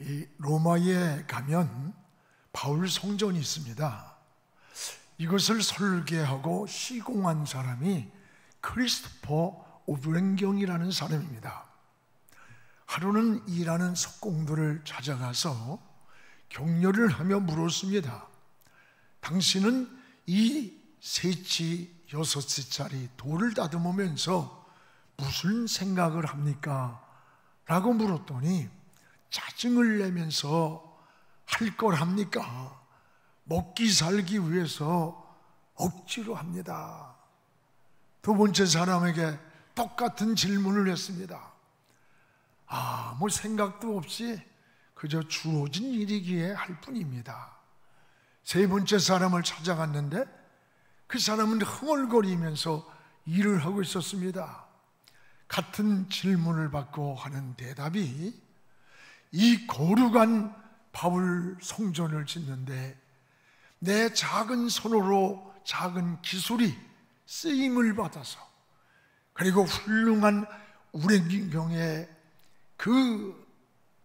이 로마에 가면 바울 성전이 있습니다. 이것을 설계하고 시공한 사람이 크리스토퍼 오브랭경이라는 사람입니다. 하루는 일하는 석공들을 찾아가서 격려를 하며 물었습니다. 당신은 이 3치, 6치짜리 돌을 다듬으면서 무슨 생각을 합니까? 라고 물었더니 짜증을 내면서 할 걸 합니까? 먹기 살기 위해서 억지로 합니다. 두 번째 사람에게 똑같은 질문을 했습니다. 아무 생각도 없이 그저 주어진 일이기에 할 뿐입니다. 세 번째 사람을 찾아갔는데 그 사람은 흥얼거리면서 일을 하고 있었습니다. 같은 질문을 받고 하는 대답이 이 거룩한 바울 성전을 짓는데 내 작은 손으로 작은 기술이 쓰임을 받아서 그리고 훌륭한 우랭경의 그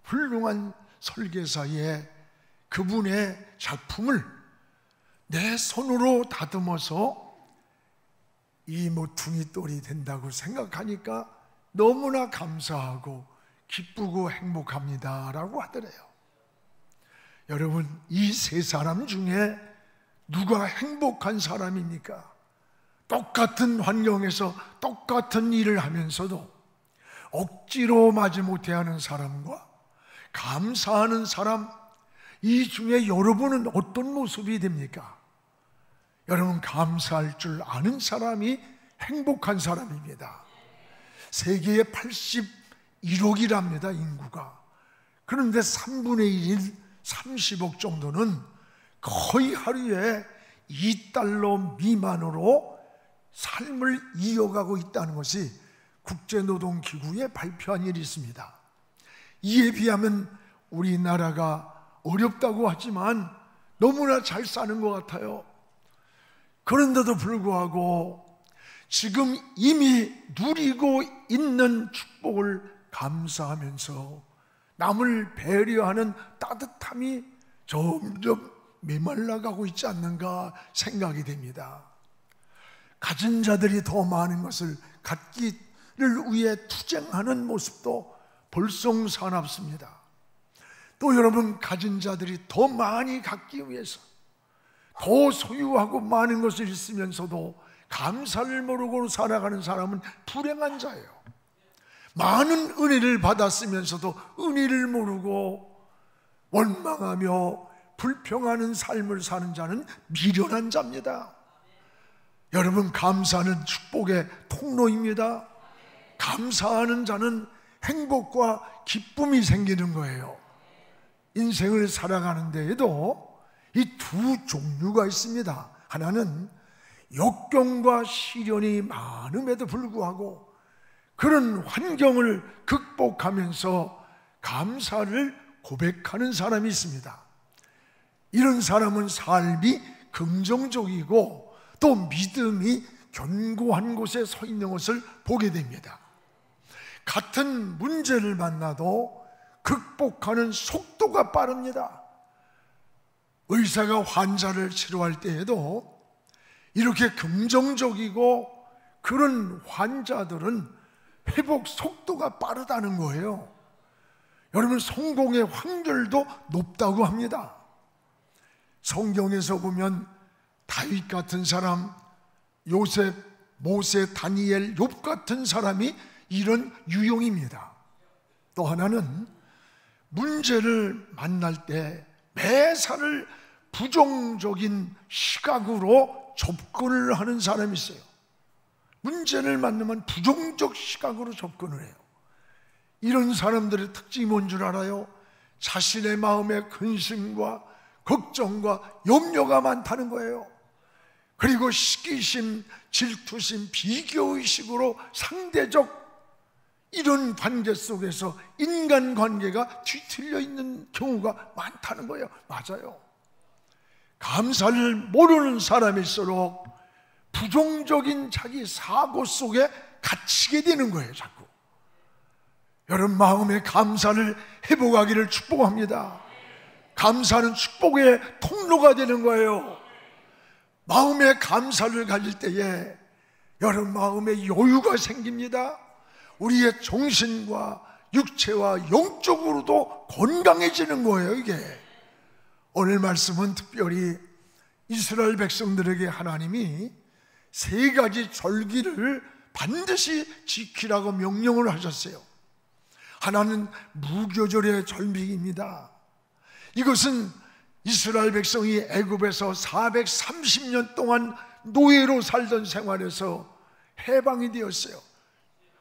훌륭한 설계사의 그분의 작품을 내 손으로 다듬어서 이 모퉁이 돌이 된다고 생각하니까 너무나 감사하고 기쁘고 행복합니다 라고 하더래요. 여러분, 이 세 사람 중에 누가 행복한 사람입니까? 똑같은 환경에서 똑같은 일을 하면서도 억지로 마지못해 하는 사람과 감사하는 사람, 이 중에 여러분은 어떤 모습이 됩니까? 여러분, 감사할 줄 아는 사람이 행복한 사람입니다. 세계에 81억이랍니다, 인구가. 그런데 3분의 1인 30억 정도는 거의 하루에 $2 미만으로 삶을 이어가고 있다는 것이 국제노동기구에 발표한 일이 있습니다. 이에 비하면 우리나라가 어렵다고 하지만 너무나 잘 사는 것 같아요. 그런데도 불구하고 지금 이미 누리고 있는 축복을 감사하면서 남을 배려하는 따뜻함이 점점 메말라가고 있지 않는가 생각이 됩니다. 가진 자들이 더 많은 것을 갖기를 위해 투쟁하는 모습도 볼썽사납습니다. 또 여러분, 가진 자들이 더 많이 갖기 위해서 더 소유하고 많은 것을 있으면서도 감사를 모르고 살아가는 사람은 불행한 자예요. 많은 은혜를 받았으면서도 은혜를 모르고 원망하며 불평하는 삶을 사는 자는 미련한 자입니다. 여러분, 감사는 축복의 통로입니다. 감사하는 자는 행복과 기쁨이 생기는 거예요. 인생을 살아가는 데에도 이 두 종류가 있습니다. 하나는 역경과 시련이 많음에도 불구하고 그런 환경을 극복하면서 감사를 고백하는 사람이 있습니다. 이런 사람은 삶이 긍정적이고 또 믿음이 견고한 곳에 서 있는 것을 보게 됩니다. 같은 문제를 만나도 극복하는 속도가 빠릅니다. 의사가 환자를 치료할 때에도 이렇게 긍정적이고 그런 환자들은 회복 속도가 빠르다는 거예요. 여러분, 성공의 확률도 높다고 합니다. 성경에서 보면 다윗 같은 사람, 요셉, 모세, 다니엘, 욥 같은 사람이 이런 유형입니다. 또 하나는 문제를 만날 때 매사를 부정적인 시각으로 접근을 하는 사람이 있어요. 문제를 만나면 부정적 시각으로 접근을 해요. 이런 사람들의 특징이 뭔 줄 알아요? 자신의 마음에 근심과 걱정과 염려가 많다는 거예요. 그리고 시기심, 질투심, 비교의식으로 상대적 이런 관계 속에서 인간관계가 뒤틀려 있는 경우가 많다는 거예요. 맞아요. 감사를 모르는 사람일수록 부정적인 자기 사고 속에 갇히게 되는 거예요. 자꾸 여러분 마음의 감사를 회복하기를 축복합니다. 감사는 축복의 통로가 되는 거예요. 마음의 감사를 가질 때에 여러분 마음에 여유가 생깁니다. 우리의 정신과 육체와 영적으로도 건강해지는 거예요. 이게 오늘 말씀은 특별히 이스라엘 백성들에게 하나님이 3가지 절기를 반드시 지키라고 명령을 하셨어요. 하나는 무교절의 절기입니다. 이것은 이스라엘 백성이 애굽에서 430년 동안 노예로 살던 생활에서 해방이 되었어요.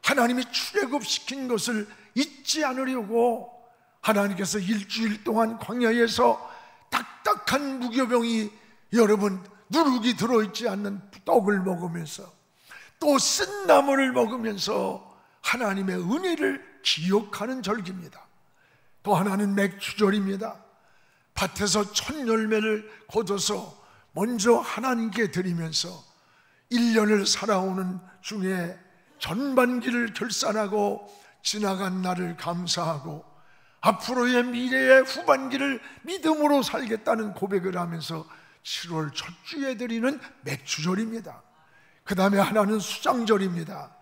하나님이 출애굽시킨 것을 잊지 않으려고 하나님께서 일주일 동안 광야에서 딱딱한 무교병이 여러분 누룩이 들어있지 않는 떡을 먹으면서 또 쓴 나물을 먹으면서 하나님의 은혜를 기억하는 절기입니다. 또 하나는 맥주절입니다. 밭에서 첫 열매를 거둬서 먼저 하나님께 드리면서 1년을 살아오는 중에 전반기를 결산하고 지나간 날을 감사하고 앞으로의 미래의 후반기를 믿음으로 살겠다는 고백을 하면서 7월 첫 주에 드리는 맥주절입니다. 그 다음에 하나는 수장절입니다.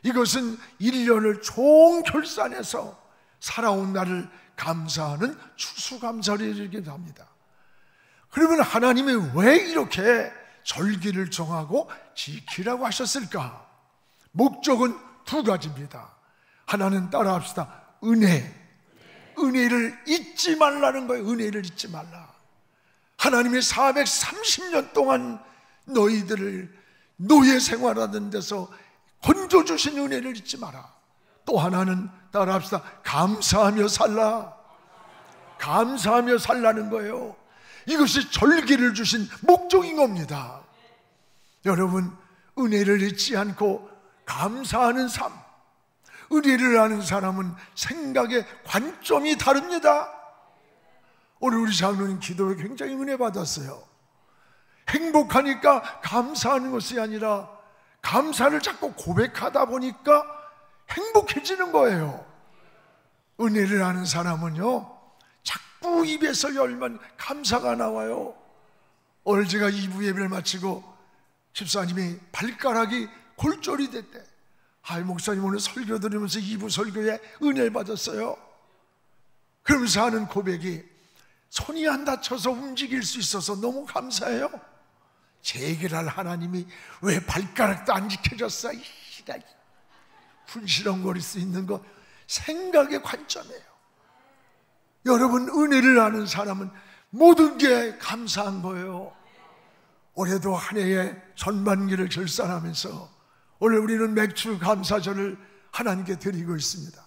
이것은 1년을 총 결산해서 살아온 날을 감사하는 추수감사절이기도 합니다. 그러면 하나님이 왜 이렇게 절기를 정하고 지키라고 하셨을까? 목적은 2가지입니다. 하나는 따라합시다. 은혜를 잊지 말라는 거예요. 은혜를 잊지 말라. 하나님이 430년 동안 너희들을 노예 생활하던 데서 건져주신 은혜를 잊지 마라. 또 하나는 따라합시다. 감사하며 살라. 감사하며 살라는 거예요. 이것이 절기를 주신 목적인 겁니다. 여러분, 은혜를 잊지 않고 감사하는 삶, 은혜를 아는 사람은 생각의 관점이 다릅니다. 오늘 우리 장로님 기도에 굉장히 은혜 받았어요. 행복하니까 감사하는 것이 아니라 감사를 자꾸 고백하다 보니까 행복해지는 거예요. 은혜를 아는 사람은요, 자꾸 입에서 열면 감사가 나와요. 오늘 제가 2부 예배를 마치고 집사님이 발가락이 골절이 됐대. 목사님 오늘 설교 들으면서 2부 설교에 은혜를 받았어요. 그러면서 하는 고백이 손이 안 다쳐서 움직일 수 있어서 너무 감사해요. 제 얘기를 할 하나님이 왜 발가락도 안 지켜줬어? 분시렁거릴 수 있는 거 생각의 관점이에요. 여러분, 은혜를 아는 사람은 모든 게 감사한 거예요. 올해도 한 해의 전반기를 결산하면서 오늘 우리는 맥주 감사절을 하나님께 드리고 있습니다.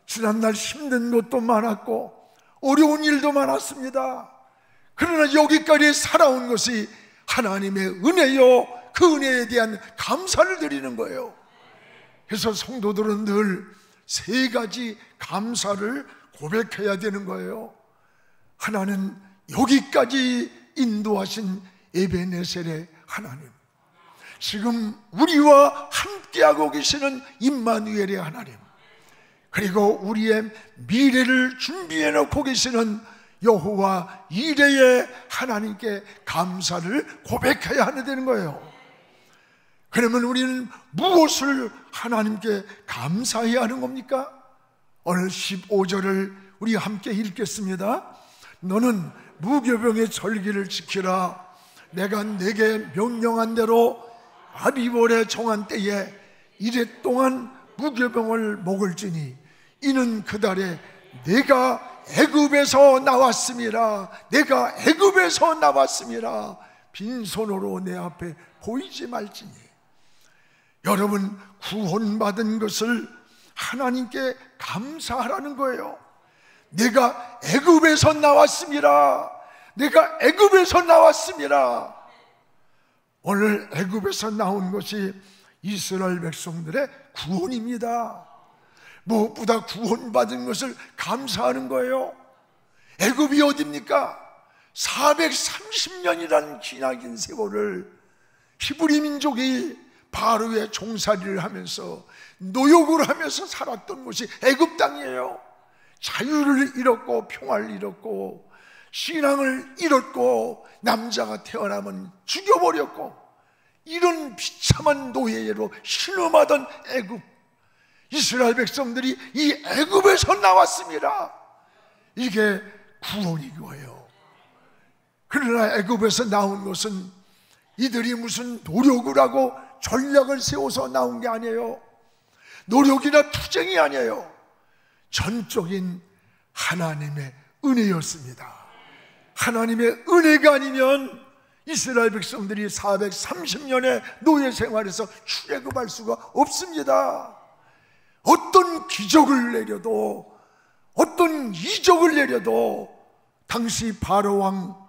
지난날 힘든 것도 많았고 어려운 일도 많았습니다. 그러나 여기까지 살아온 것이 하나님의 은혜요, 그 은혜에 대한 감사를 드리는 거예요. 그래서 성도들은 늘 3가지 감사를 고백해야 되는 거예요. 하나는 여기까지 인도하신 에베네셀의 하나님, 지금 우리와 함께하고 계시는 임마누엘의 하나님, 그리고 우리의 미래를 준비해 놓고 계시는 여호와 이레의 하나님께 감사를 고백해야 하는 거예요. 그러면 우리는 무엇을 하나님께 감사해야 하는 겁니까? 오늘 15절을 우리 함께 읽겠습니다. 너는 무교병의 절기를 지키라. 내가 네게 명령한 대로 아비월에 정한 때에 이래 동안 무교병을 먹을지니 이는 그 달에 내가 애굽에서 나왔음이라. 내가 애굽에서 나왔음이라. 빈손으로 내 앞에 보이지 말지니. 여러분, 구원받은 것을 하나님께 감사하라는 거예요. 내가 애굽에서 나왔음이라. 내가 애굽에서 나왔음이라. 오늘 애굽에서 나온 것이 이스라엘 백성들의 구원입니다. 무엇보다 구원받은 것을 감사하는 거예요. 애굽이 어디입니까? 430년이라는 기나긴 세월을 히브리 민족이 바로의 종살이를 하면서 노역을 하면서 살았던 곳이 애굽 땅이에요. 자유를 잃었고 평화를 잃었고 신앙을 잃었고 남자가 태어나면 죽여버렸고 이런 비참한 노예로 신음하던 애굽, 이스라엘 백성들이 이 애굽에서 나왔습니다. 이게 구원인 거예요. 그러나 애굽에서 나온 것은 이들이 무슨 노력을 하고 전략을 세워서 나온 게 아니에요. 노력이나 투쟁이 아니에요. 전적인 하나님의 은혜였습니다. 하나님의 은혜가 아니면 이스라엘 백성들이 430년의 노예 생활에서 출애굽할 수가 없습니다. 어떤 기적을 내려도, 어떤 이적을 내려도 당시 바로왕,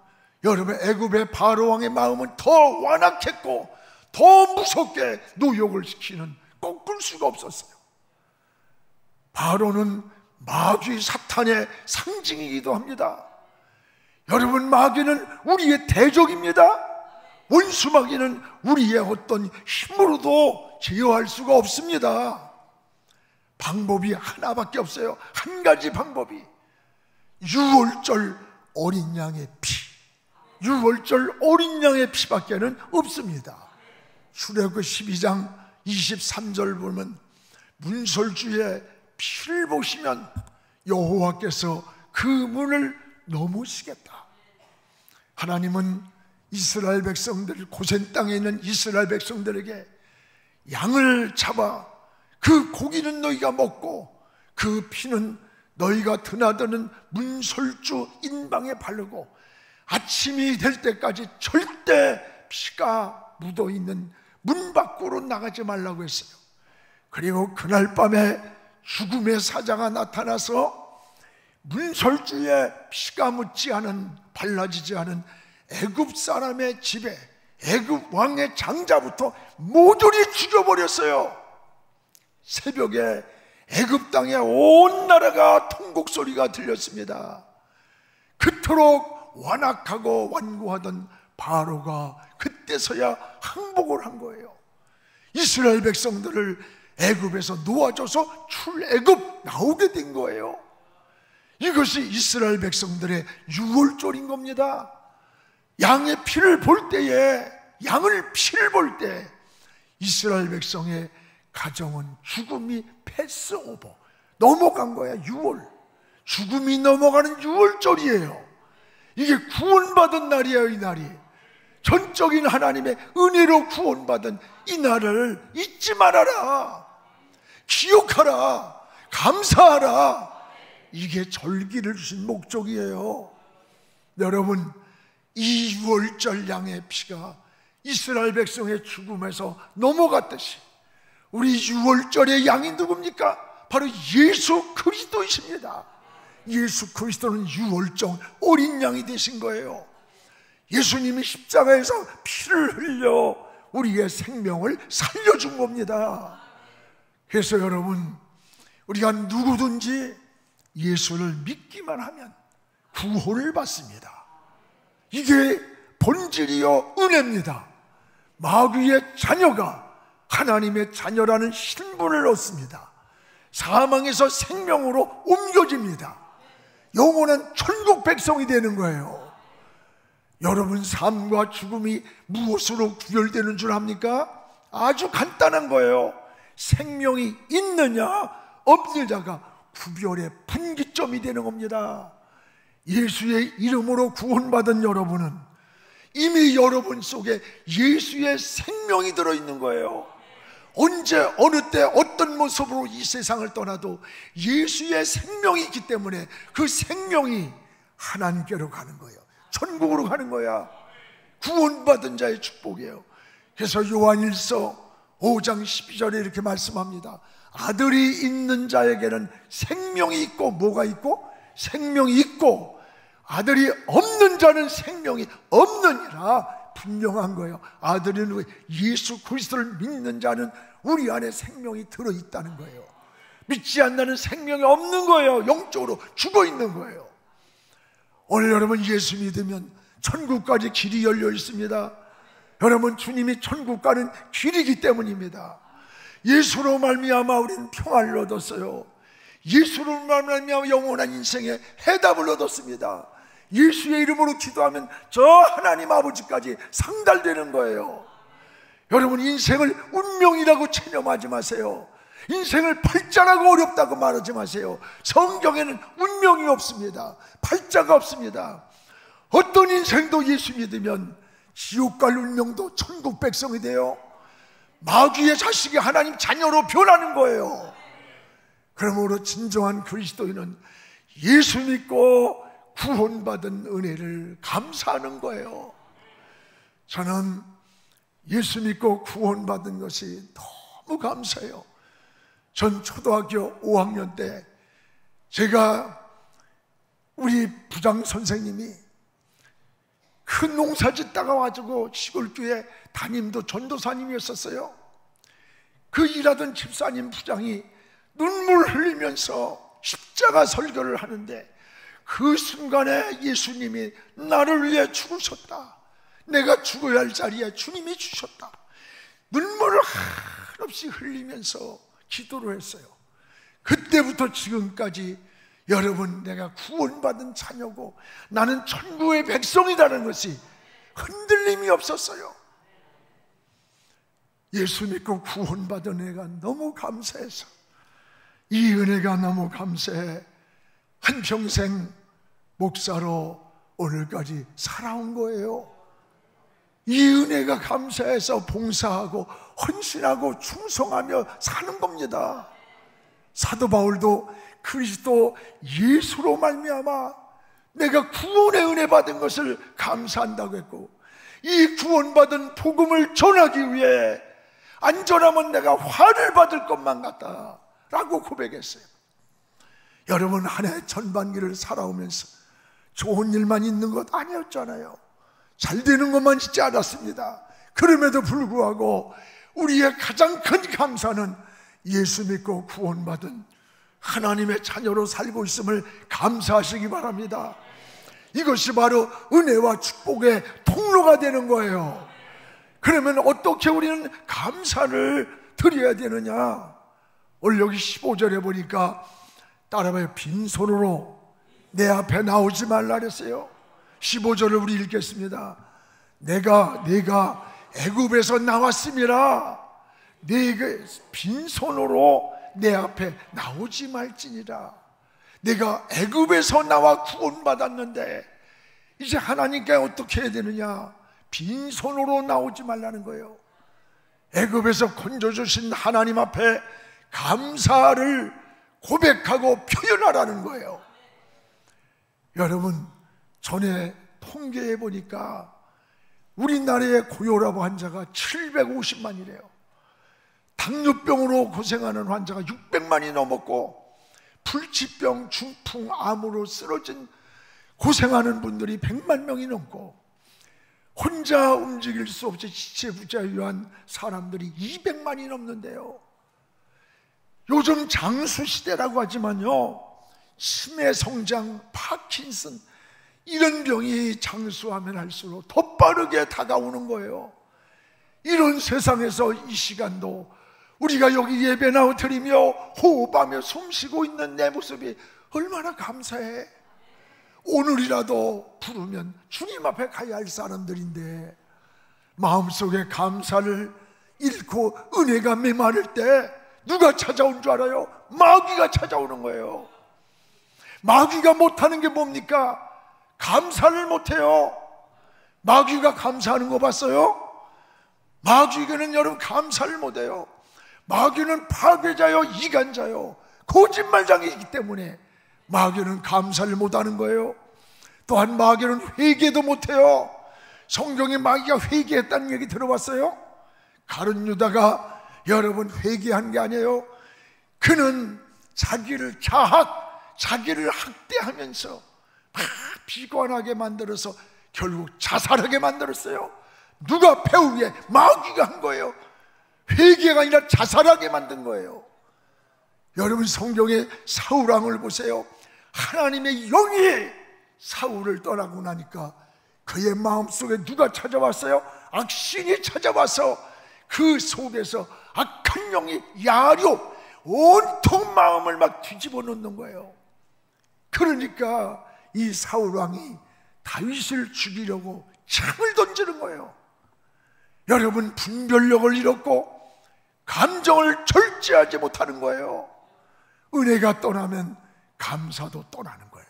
여러분 애굽의 바로왕의 마음은 더 완악했고 더 무섭게 노역을 시키는, 꺾을 수가 없었어요. 바로는 마귀 사탄의 상징이기도 합니다. 여러분, 마귀는 우리의 대적입니다. 원수 마귀는 우리의 어떤 힘으로도 제어할 수가 없습니다. 방법이 하나밖에 없어요. 한 가지 방법이 유월절 어린 양의 피, 유월절 어린 양의 피밖에는 없습니다. 출애굽 12장 23절 보면 문설주의 피를 보시면 여호와께서 그 문을 넘으시겠다. 하나님은 이스라엘 백성들, 고센 땅에 있는 이스라엘 백성들에게 양을 잡아 그 고기는 너희가 먹고 그 피는 너희가 드나드는 문설주 인방에 바르고 아침이 될 때까지 절대 피가 묻어있는 문 밖으로 나가지 말라고 했어요. 그리고 그날 밤에 죽음의 사자가 나타나서 문설주에 피가 묻지 않은, 발라지지 않은 애굽 사람의 집에 애굽 왕의 장자부터 모조리 죽여버렸어요. 새벽에 애굽 땅에 온 나라가 통곡 소리가 들렸습니다. 그토록 완악하고 완고하던 바로가 그때서야 항복을 한 거예요. 이스라엘 백성들을 애굽에서 놓아줘서 출애굽 나오게 된 거예요. 이것이 이스라엘 백성들의 유월절인 겁니다. 양의 피를 볼 때에, 양을 피를 볼 때 이스라엘 백성의 가정은 죽음이 패스오버, 넘어간 거야. 유월, 죽음이 넘어가는 유월절이에요. 이게 구원받은 날이에요. 이 날이 전적인 하나님의 은혜로 구원받은 이 날을 잊지 말아라, 기억하라, 감사하라. 이게 절기를 주신 목적이에요. 여러분, 이 유월절 양의 피가 이스라엘 백성의 죽음에서 넘어갔듯이 우리 유월절의 양이 누굽니까? 바로 예수 그리스도이십니다. 예수 그리스도는 유월절 어린 양이 되신 거예요. 예수님이 십자가에서 피를 흘려 우리의 생명을 살려준 겁니다. 그래서 여러분, 우리가 누구든지 예수를 믿기만 하면 구원을 받습니다. 이게 본질이요 은혜입니다. 마귀의 자녀가 하나님의 자녀라는 신분을 얻습니다. 사망에서 생명으로 옮겨집니다. 영원한 천국 백성이 되는 거예요. 여러분, 삶과 죽음이 무엇으로 구별되는 줄 압니까? 아주 간단한 거예요. 생명이 있느냐 없느냐가 구별의 분기점이 되는 겁니다. 예수의 이름으로 구원받은 여러분은 이미 여러분 속에 예수의 생명이 들어있는 거예요. 언제 어느 때 어떤 모습으로 이 세상을 떠나도 예수의 생명이 있기 때문에 그 생명이 하나님께로 가는 거예요. 천국으로 가는 거야. 구원받은 자의 축복이에요. 그래서 요한일서 5장 12절에 이렇게 말씀합니다. 아들이 있는 자에게는 생명이 있고, 뭐가 있고? 생명이 있고, 아들이 없는 자는 생명이 없느니라. 분명한 거예요. 아들은 예수 그리스도를 믿는 자는 우리 안에 생명이 들어있다는 거예요. 믿지 않는 생명이 없는 거예요. 영적으로 죽어 있는 거예요. 오늘 여러분 예수 믿으면 천국까지 길이 열려 있습니다. 여러분, 주님이 천국 가는 길이기 때문입니다. 예수로 말미암아 우리는 평안을 얻었어요. 예수로 말미암아 영원한 인생의 해답을 얻었습니다. 예수의 이름으로 기도하면 저 하나님 아버지까지 상달되는 거예요. 여러분, 인생을 운명이라고 체념하지 마세요. 인생을 팔자라고 어렵다고 말하지 마세요. 성경에는 운명이 없습니다. 팔자가 없습니다. 어떤 인생도 예수 믿으면 지옥 갈 운명도 천국 백성이 돼요. 마귀의 자식이 하나님 자녀로 변하는 거예요. 그러므로 진정한 그리스도인은 예수 믿고 구원받은 은혜를 감사하는 거예요. 저는 예수 믿고 구원받은 것이 너무 감사해요. 전 초등학교 5학년 때 제가 우리 부장 선생님이 큰 농사 짓다가 와가지고 시골교회 담임도 전도사님이었었어요. 그 일하던 집사님 부장이 눈물 흘리면서 십자가 설교를 하는데 그 순간에 예수님이 나를 위해 죽으셨다. 내가 죽어야 할 자리에 주님이 주셨다. 눈물을 한없이 흘리면서 기도를 했어요. 그때부터 지금까지 여러분, 내가 구원받은 자녀고 나는 천국의 백성이라는 것이 흔들림이 없었어요. 예수 믿고 구원받은 은혜가 너무 감사해서, 이 은혜가 너무 감사해 한평생 목사로 오늘까지 살아온 거예요. 이 은혜가 감사해서 봉사하고 헌신하고 충성하며 사는 겁니다. 사도 바울도 그리스도 예수로 말미암아 내가 구원의 은혜 받은 것을 감사한다고 했고, 이 구원받은 복음을 전하기 위해 안전하면 내가 화를 받을 것만 같다 라고 고백했어요. 여러분, 한 해 전반기를 살아오면서 좋은 일만 있는 것 아니었잖아요. 잘 되는 것만 있지 않았습니다. 그럼에도 불구하고 우리의 가장 큰 감사는 예수 믿고 구원받은 하나님의 자녀로 살고 있음을 감사하시기 바랍니다. 이것이 바로 은혜와 축복의 통로가 되는 거예요. 그러면 어떻게 우리는 감사를 드려야 되느냐? 오늘 여기 15절에 보니까 따라봐요. 빈손으로 내 앞에 나오지 말라 그랬어요. 15절을 우리 읽겠습니다. 내가 애굽에서 나왔음이라 내가 빈손으로 내 앞에 나오지 말지니라. 내가 애굽에서 나와 구원받았는데 이제 하나님께 어떻게 해야 되느냐? 빈손으로 나오지 말라는 거예요. 애굽에서 건져주신 하나님 앞에 감사를 고백하고 표현하라는 거예요. 여러분, 전에 통계해 보니까 우리나라의 고혈압 환자가 750만이래요. 당뇨병으로 고생하는 환자가 600만이 넘었고, 불치병, 중풍, 암으로 쓰러진 고생하는 분들이 100만 명이 넘고, 혼자 움직일 수 없이 지체부자유한 사람들이 200만이 넘는데요. 요즘 장수시대라고 하지만요, 치매 성장, 파킨슨 이런 병이 장수하면 할수록 더 빠르게 다가오는 거예요. 이런 세상에서 이 시간도 우리가 여기 예배 나와 드리며 호흡하며 숨쉬고 있는 내 모습이 얼마나 감사해. 오늘이라도 부르면 주님 앞에 가야 할 사람들인데 마음속에 감사를 잃고 은혜가 메마를 때 누가 찾아온 줄 알아요? 마귀가 찾아오는 거예요. 마귀가 못하는 게 뭡니까? 감사를 못해요. 마귀가 감사하는 거 봤어요? 마귀는 여러분 감사를 못해요. 마귀는 파괴자요, 이간자요, 거짓말장이기 때문에 마귀는 감사를 못하는 거예요. 또한 마귀는 회개도 못해요. 성경에 마귀가 회개했다는 얘기 들어봤어요? 가룟 유다가 여러분 회개한 게 아니에요. 그는 자기를 자기를 학대하면서 막 비관하게 만들어서 결국 자살하게 만들었어요. 누가 배우게? 마귀가 한 거예요. 회개가 아니라 자살하게 만든 거예요. 여러분, 성경의 사울왕을 보세요. 하나님의 영이 사울을 떠나고 나니까 그의 마음속에 누가 찾아왔어요? 악신이 찾아와서 그 속에서 악한 영이 야료 온통 마음을 막 뒤집어 놓는 거예요. 그러니까 이 사울왕이 다윗을 죽이려고 창을 던지는 거예요. 여러분, 분별력을 잃었고 감정을 절제하지 못하는 거예요. 은혜가 떠나면 감사도 떠나는 거예요.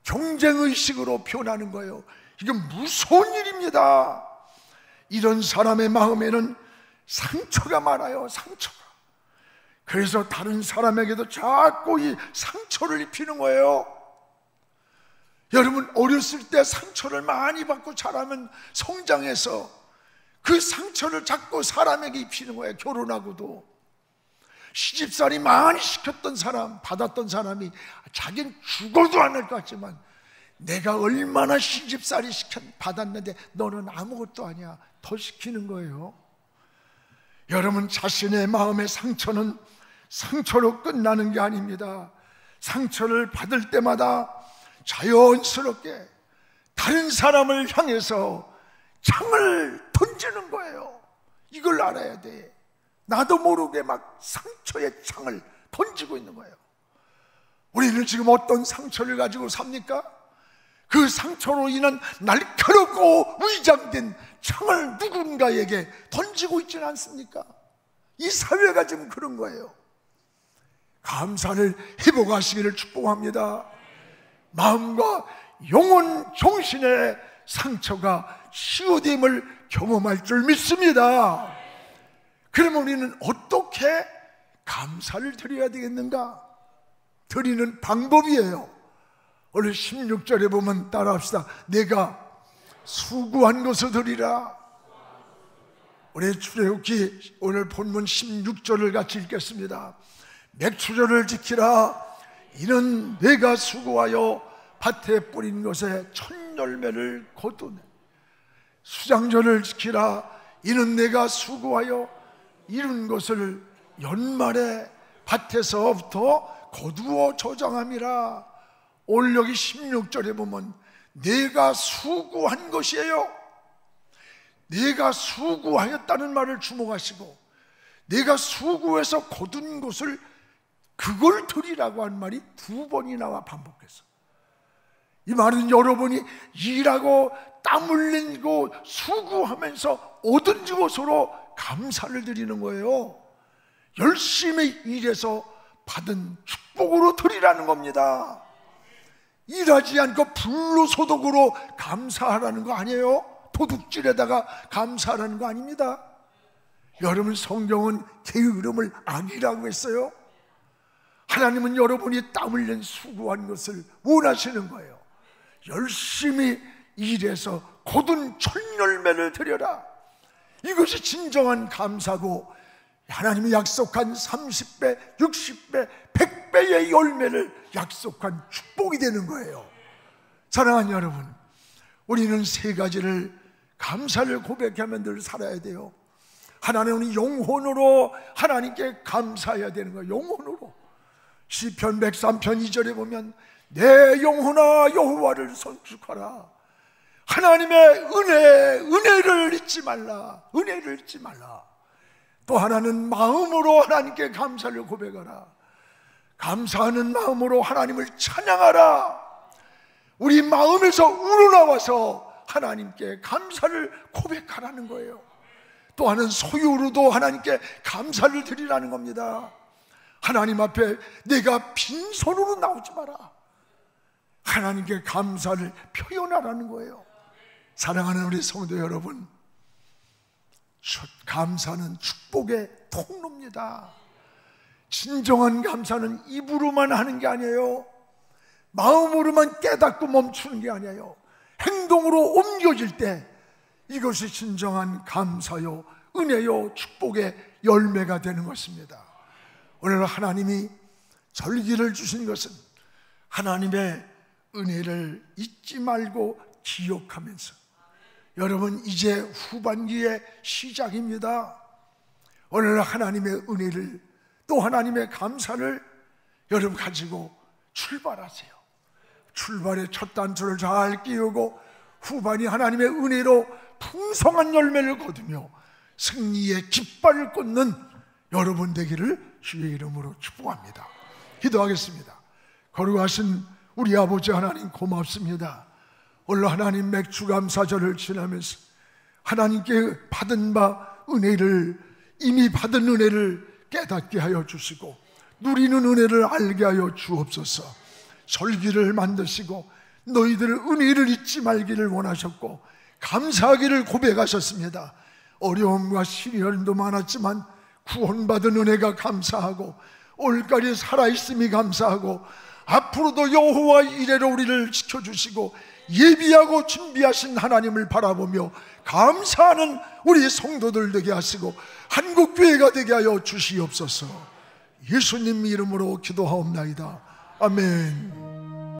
경쟁의식으로 변하는 거예요. 이건 무서운 일입니다. 이런 사람의 마음에는 상처가 많아요. 상처가. 그래서 다른 사람에게도 자꾸 이 상처를 입히는 거예요. 여러분, 어렸을 때 상처를 많이 받고 자라면 성장해서 그 상처를 자꾸 사람에게 입히는 거예요. 결혼하고도 시집살이 많이 시켰던 사람, 받았던 사람이 자기는 죽어도 안 할 것 같지만 내가 얼마나 시집살이 받았는데 너는 아무것도 아니야, 더 시키는 거예요. 여러분, 자신의 마음의 상처는 상처로 끝나는 게 아닙니다. 상처를 받을 때마다 자연스럽게 다른 사람을 향해서 창을 던지는 거예요. 이걸 알아야 돼. 나도 모르게 막 상처의 창을 던지고 있는 거예요. 우리는 지금 어떤 상처를 가지고 삽니까? 그 상처로 인한 날카롭고 위장된 창을 누군가에게 던지고 있지는 않습니까? 이 사회가 지금 그런 거예요. 감사를 회복하시기를 축복합니다. 마음과 영혼, 정신의 상처가 치유됨을 경험할 줄 믿습니다. 그러면 우리는 어떻게 감사를 드려야 되겠는가? 드리는 방법이에요. 오늘 16절에 보면 따라합시다. 내가 수고한 것을 드리라. 우리 출애굽기 오늘 본문 16절을 같이 읽겠습니다. 맥추절을 지키라. 이는 내가 수고하여 밭에 뿌린 것에 첫 열매를 거두네. 수장절을 지키라. 이는 내가 수고하여 이룬 것을 연말에 밭에서부터 거두어 저장함이라. 오늘 여기 16절에 보면 내가 수고한 것이에요. 내가 수고하였다는 말을 주목하시고, 내가 수고해서 거둔 것을 그걸 드리라고 한 말이 두 번이 나와 반복해서, 이 말은 여러분이 일하고 땀 흘리고 수고하면서 얻은 것으로 감사를 드리는 거예요. 열심히 일해서 받은 축복으로 드리라는 겁니다. 일하지 않고 불로소득으로 감사하라는 거 아니에요? 도둑질에다가 감사하라는 거 아닙니다. 여러분, 성경은 게으름을 악이라고 했어요. 하나님은 여러분이 땀 흘린 수고한 것을 원하시는 거예요. 열심히 일해서 거둔 첫 열매를 드려라. 이것이 진정한 감사고, 하나님이 약속한 30배, 60배, 100배의 열매를 약속한 축복이 되는 거예요. 사랑하는 여러분, 우리는 세 가지를 감사를 고백하며 늘 살아야 돼요. 하나님은 영혼으로 하나님께 감사해야 되는 거예요. 영혼으로. 시편 103편 2절에 보면 내 영혼아 여호와를 선축하라. 하나님의 은혜를 잊지 말라. 은혜를 잊지 말라. 또 하나는 마음으로 하나님께 감사를 고백하라. 감사하는 마음으로 하나님을 찬양하라. 우리 마음에서 우러나와서 하나님께 감사를 고백하라는 거예요. 또 하나는 소유로도 하나님께 감사를 드리라는 겁니다. 하나님 앞에 내가 빈손으로 나오지 마라. 하나님께 감사를 표현하라는 거예요. 사랑하는 우리 성도 여러분, 감사는 축복의 통로입니다. 진정한 감사는 입으로만 하는 게 아니에요. 마음으로만 깨닫고 멈추는 게 아니에요. 행동으로 옮겨질 때 이것이 진정한 감사요, 은혜요, 축복의 열매가 되는 것입니다. 오늘 하나님이 절기를 주신 것은 하나님의 은혜를 잊지 말고 기억하면서, 여러분 이제 후반기의 시작입니다. 오늘 하나님의 은혜를, 또 하나님의 감사를 여러분 가지고 출발하세요. 출발의 첫 단추를 잘 끼우고 후반이 하나님의 은혜로 풍성한 열매를 거두며 승리의 깃발을 꽂는 여러분 되기를 주의 이름으로 축복합니다. 기도하겠습니다. 거룩하신 우리 아버지 하나님, 고맙습니다. 오늘 하나님 맥주감사절을 지나면서 하나님께 받은 바 은혜를, 이미 받은 은혜를 깨닫게 하여 주시고 누리는 은혜를 알게 하여 주옵소서. 설기를 만드시고 너희들 은혜를 잊지 말기를 원하셨고 감사하기를 고백하셨습니다. 어려움과 시련도 많았지만 구원받은 은혜가 감사하고 올가리 살아있음이 감사하고 앞으로도 여호와 이레로 우리를 지켜주시고 예비하고 준비하신 하나님을 바라보며 감사하는 우리 성도들 되게 하시고 한국교회가 되게 하여 주시옵소서. 예수님 이름으로 기도하옵나이다. 아멘.